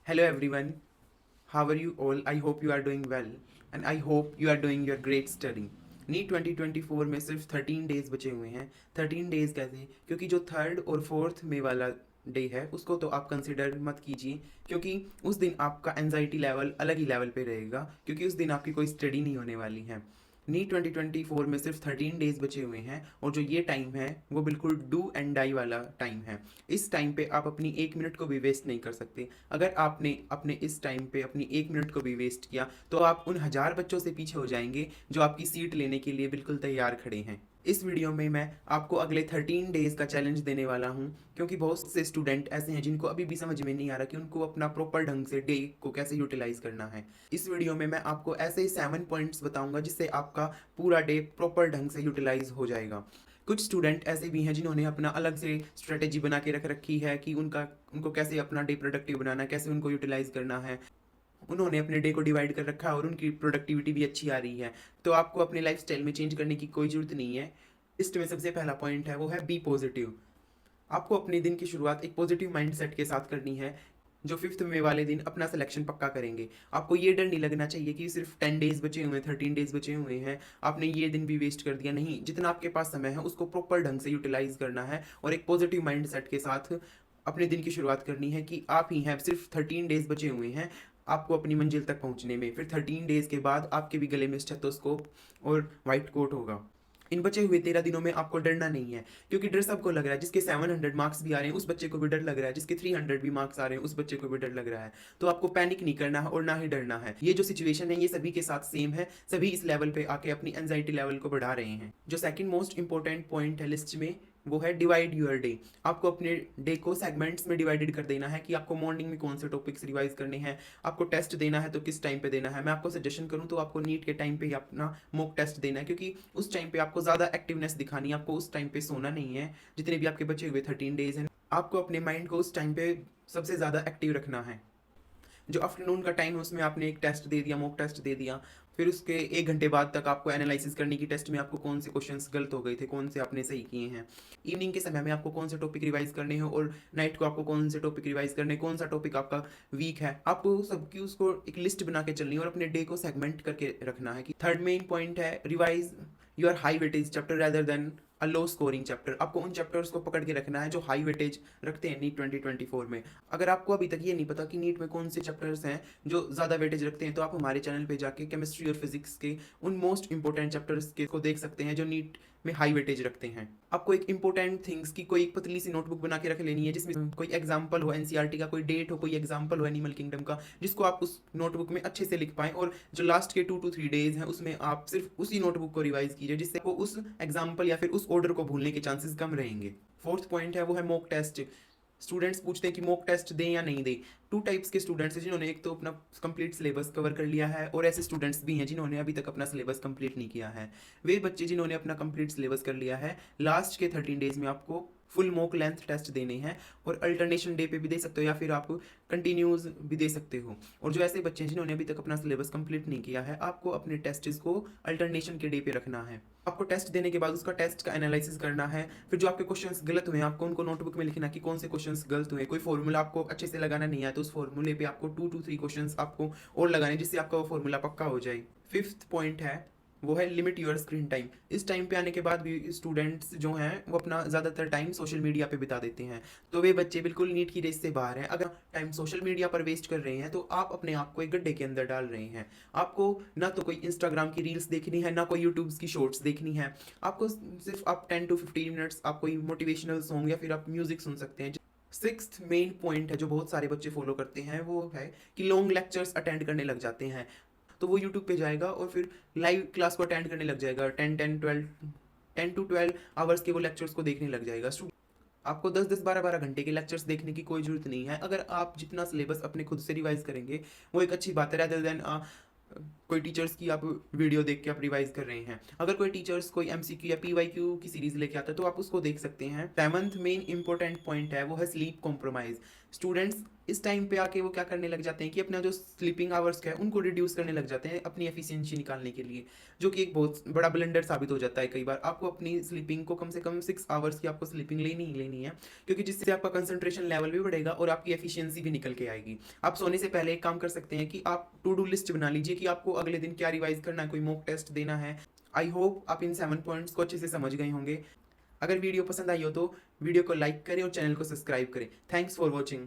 Hello everyone, how are you all? I hope you are doing well and I hope you are doing your great study. NEET 2024 में सिर्फ 13 days बचे हुए हैं। 13 days कैसे? क्योंकि जो थर्ड और फोर्थ में वाला डे है उसको तो आप कंसिडर मत कीजिए, क्योंकि उस दिन आपका एनजाइटी लेवल अलग ही लेवल पे रहेगा, क्योंकि उस दिन आपकी कोई स्टडी नहीं होने वाली है। नीट 2024 में सिर्फ 13 डेज बचे हुए हैं और जो ये टाइम है वो बिल्कुल डू एंड डाई वाला टाइम है। इस टाइम पे आप अपनी 1 मिनट को भी वेस्ट नहीं कर सकते। अगर आपने अपने इस टाइम पे अपनी 1 मिनट को भी वेस्ट किया तो आप उन हजार बच्चों से पीछे हो जाएंगे जो आपकी सीट लेने के लिए बिल्कुल तैयार खड़े हैं। इस वीडियो में मैं आपको अगले 13 डेज का चैलेंज देने वाला हूं, क्योंकि बहुत से स्टूडेंट ऐसे हैं जिनको अभी भी समझ में नहीं आ रहा कि उनको अपना प्रॉपर ढंग से डे को कैसे यूटिलाइज करना है। इस वीडियो में मैं आपको ऐसे 7 पॉइंट्स बताऊंगा जिससे आपका पूरा डे प्रॉपर ढंग से यूटिलाइज हो जाएगा। कुछ स्टूडेंट ऐसे भी हैं जिन्होंने अपना अलग से स्ट्रेटेजी बना के रख रखी है कि उनको कैसे अपना डे प्रोडक्टिव बनाना है, कैसे उनको यूटिलाइज करना है। उन्होंने अपने डे को डिवाइड कर रखा है और उनकी प्रोडक्टिविटी भी अच्छी आ रही है। तो आपको अपने लाइफ स्टाइल में चेंज करने की कोई ज़रूरत नहीं है। लिस्ट में सबसे पहला पॉइंट है वो है बी पॉजिटिव। आपको अपने दिन की शुरुआत एक पॉजिटिव माइंडसेट के साथ करनी है। जो फिफ्थ में वाले दिन अपना सिलेक्शन पक्का करेंगे, आपको ये डर नहीं लगना चाहिए कि सिर्फ 10 डेज बचे हुए हैं, 13 डेज बचे हुए हैं, आपने ये दिन भी वेस्ट कर दिया। नहीं, जितना आपके पास समय है उसको प्रॉपर ढंग से यूटिलाइज करना है और एक पॉजिटिव माइंड सेट के साथ अपने दिन की शुरुआत करनी है कि आप ही हैं, सिर्फ 13 डेज बचे हुए हैं आपको अपनी मंजिल तक पहुंचने में। फिर 13 डेज के बाद आपके भी गले में स्टेथोस्कोप और वाइट कोट होगा। इन बचे हुए 13 दिनों में आपको डरना नहीं है, क्योंकि डर सबको लग रहा है। जिसके 700 मार्क्स भी आ रहे हैं उस बच्चे को भी डर लग रहा है, जिसके 300 भी मार्क्स आ रहे हैं उस बच्चे को भी डर लग रहा है। तो आपको पैनिक नहीं करना है और ना ही डरना है। ये जो सिचुएशन है ये सभी के साथ सेम है, सभी इस लेवल पे आके अपनी एंजाइटी लेवल को बढ़ा रहे हैं। जो सेकंड मोस्ट इंपॉर्टेंट पॉइंट है लिस्ट में वो है डिवाइड यूर डे। आपको अपने डे को सेगमेंट्स में डिवाइडेड कर देना है कि आपको मॉर्निंग में कौन से टॉपिक्स रिवाइज करने हैं, आपको टेस्ट देना है तो किस टाइम पे देना है। मैं आपको सजेशन करूं तो आपको नीट के टाइम पे ही अपना मॉक टेस्ट देना है, क्योंकि उस टाइम पे आपको ज़्यादा एक्टिवनेस दिखानी है। आपको उस टाइम पे सोना नहीं है। जितने भी आपके बचे हुए 13 डेज हैं आपको अपने माइंड को उस टाइम पे सबसे ज़्यादा एक्टिव रखना है। जो आफ्टरनून का टाइम है उसमें आपने एक टेस्ट दे दिया, मॉक टेस्ट दे दिया। फिर उसके 1 घंटे बाद तक आपको एनालिसिस करनी की टेस्ट में आपको कौन से क्वेश्चंस गलत हो गए थे, कौन से आपने सही किए हैं। इवनिंग के समय में आपको कौन से टॉपिक रिवाइज करने हैं और नाइट को आपको कौन से टॉपिक रिवाइज करने, कौन सा टॉपिक आपका वीक है। आपको सबकी उसको एक लिस्ट बना के चलनी है और अपने डे को सेगमेंट करके रखना है। कि थर्ड मेन पॉइंट है revise your high weightage chapter rather than a low scoring chapter. आपको उन चैप्टर्स को पकड़ के रखना है जो हाई वेटेज रखते हैं नीट 2024 में। अगर आपको अभी तक ये नहीं पता कि नीट में कौन से चैप्टर्स हैं जो ज़्यादा वेटेज रखते हैं, तो आप हमारे चैनल पे जाके केमिस्ट्री और फिजिक्स के उन मोस्ट इंपॉर्टेंट चैप्टर्स के को देख सकते हैं जो नीट में हाई वेटेज रखते हैं। आपको एक इंपॉर्टेंट थिंग्स की कोई एक पतली सी नोटबुक बना के रख लेनी है जिसमें कोई एग्जाम्पल हो एनसीईआरटी का, कोई डेट हो, कोई एग्जाम्पल हो एनिमल किंगडम का, जिसको आप उस नोटबुक में अच्छे से लिख पाएं। और जो लास्ट के 2 to 3 डेज हैं उसमें आप सिर्फ उसी नोटबुक को रिवाइज कीजिए, जिससे वो उस एग्जाम्पल या फिर उस ऑर्डर को भूलने के चांसेस कम रहेंगे। फोर्थ पॉइंट है वो है मॉक टेस्ट। स्टूडेंट्स पूछते हैं कि मॉक टेस्ट दें या नहीं दें। टू टाइप्स के स्टूडेंट्स हैं, जिन्होंने एक तो अपना कंप्लीट सिलेबस कवर कर लिया है और ऐसे स्टूडेंट्स भी हैं जिन्होंने अभी तक अपना सिलेबस कंप्लीट नहीं किया है। वे बच्चे जिन्होंने अपना कंप्लीट सिलेबस कर लिया है, लास्ट के 13 डेज में आपको फुल मॉक लेंथ टेस्ट देने हैं और अल्टरनेशन डे पे भी दे सकते हो या फिर आप कंटिन्यूज भी दे सकते हो। और जो ऐसे बच्चे हैं जिन्होंने अभी तक अपना सिलेबस कंप्लीट नहीं किया है, आपको अपने टेस्ट को अल्टरनेशन के डे पे रखना है। आपको टेस्ट देने के बाद उसका टेस्ट का एनालिसिस करना है। फिर जो आपके क्वेश्चंस गलत हुए हैं आपको उनको नोटबुक में लिखना कि कौन से क्वेश्चंस गलत हुए। कोई फॉर्मूला आपको अच्छे से लगाना नहीं है तो उस फॉर्मूले पे आपको 2 to 3 क्वेश्चंस आपको और लगाने, जिससे आपका वो फॉर्मूला पक्का हो जाए। फिफ्थ पॉइंट है वो है लिमिट योर स्क्रीन टाइम। इस टाइम पे आने के बाद भी स्टूडेंट्स जो हैं वो अपना ज़्यादातर टाइम सोशल मीडिया पे बिता देते हैं। तो वे बच्चे बिल्कुल नीट की रेस से बाहर हैं। अगर टाइम सोशल मीडिया पर वेस्ट कर रहे हैं तो आप अपने आप को एक गड्ढे के अंदर डाल रहे हैं। आपको ना तो कोई इंस्टाग्राम की रील्स देखनी है, ना कोई यूट्यूब की शॉर्ट्स देखनी है। आपको सिर्फ आप 10 to 15 मिनट्स आप कोई मोटिवेशनल सॉन्ग या फिर आप म्यूजिक सुन सकते हैं। सिक्स्थ मेन पॉइंट है जो बहुत सारे बच्चे फॉलो करते हैं वो है कि लॉन्ग लेक्चर्स अटेंड करने लग जाते हैं। तो वो यूट्यूब पे जाएगा और फिर लाइव क्लास को अटेंड करने लग जाएगा। 10 to 12 आवर्स के वो लेक्चर्स को देखने लग जाएगा। आपको 10-10 12-12 घंटे के लेक्चर्स देखने की कोई जरूरत नहीं है। अगर आप जितना सिलेबस अपने खुद से रिवाइज करेंगे वो एक अच्छी बात है, रेदर देन कोई टीचर्स की आप वीडियो देख के आप रिवाइज कर रहे हैं। अगर कोई टीचर्स कोई एमसीक्यू या पीवाईक्यू की सीरीज लेके आता है तो आप उसको देख सकते हैं। सेवंथ मेन इंपॉर्टेंट पॉइंट है वो है स्लीप कॉम्प्रोमाइज। स्टूडेंट्स इस टाइम पे आके वो क्या करने लग जाते हैं कि अपना जो स्लीपिंग आवर्स है उनको रिड्यूस करने लग जाते हैं अपनी एफिशिएंसी निकालने के लिए, जो कि एक बहुत बड़ा ब्लंडर साबित हो जाता है कई बार। आपको अपनी स्लीपिंग को कम से कम 6 आवर्स की आपको स्लीपिंग लेनी ही लेनी है, क्योंकि जिससे आपका कंसंट्रेशन लेवल भी बढ़ेगा और आपकी एफिशिएंसी भी निकल के आएगी। आप सोने से पहले एक काम कर सकते हैं कि आप टू डू लिस्ट बना लीजिए कि आपको अगले दिन क्या रिवाइज करना है, कोई मॉक टेस्ट देना है। आई होप आप इन 7 पॉइंट्स को अच्छे से समझ गए होंगे। अगर वीडियो पसंद आई हो तो वीडियो को लाइक करें और चैनल को सब्सक्राइब करें। Thanks for watching.